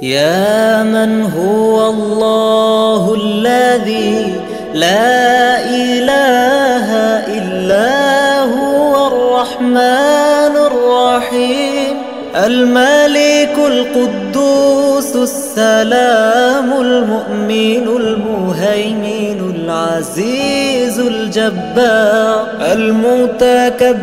يا من هو الله الذي لا إله إلا هو الرحمن الرحيم، الملك القدوس السلام المؤمن المهيمن العزيز الجبار، المتكبر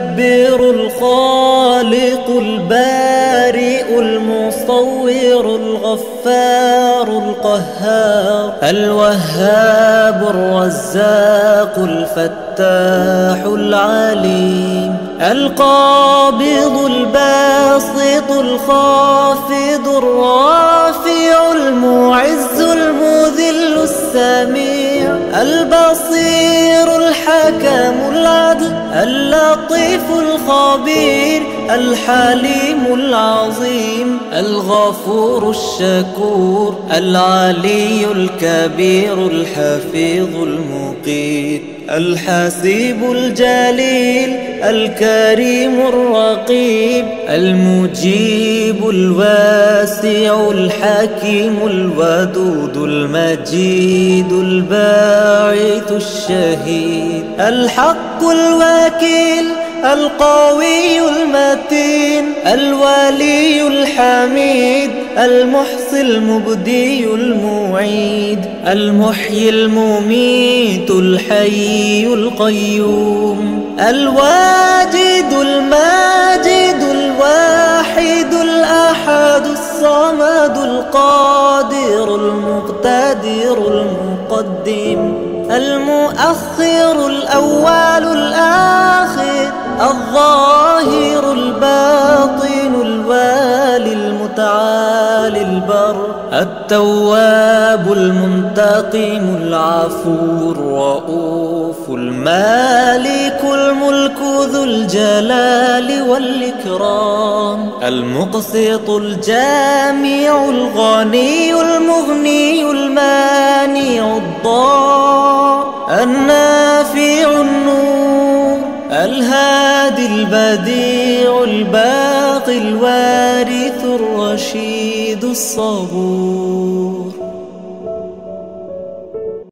الخالق البارئ المصور الغفار القهار، الوهاب الرزاق الفتاح العليم، القابض الباسط الخافض الرافع المعز المذل السميع، البصير الحكم العدل اللطيف الخبير، الحليم العظيم الغفور الشكور، العلي الكبير الحفيظ المقيت، الحسيب الجليل الكريم الرقيب، المجيب الواسع الحكيم الودود المجيد الباعث الشهيد، الحق الوكيل القوي المتين، الولي الحميد، المحصي المبدي المعيد، المحيي المميت الحي القيوم، الواجد الماجد الواحد الأحد الصمد القادر المقتدر المقدم، المؤخر الأول الآخر، الظاهر الباطن الوالي المتعالي البر، التواب المنتقم العفو الرؤوف، المالك الملك ذو الجلال والإكرام، المقسط الجامع الغني المغني المانع الضار، النافع النور الهادي البديع الباقي الوارث الرشيد الصبور.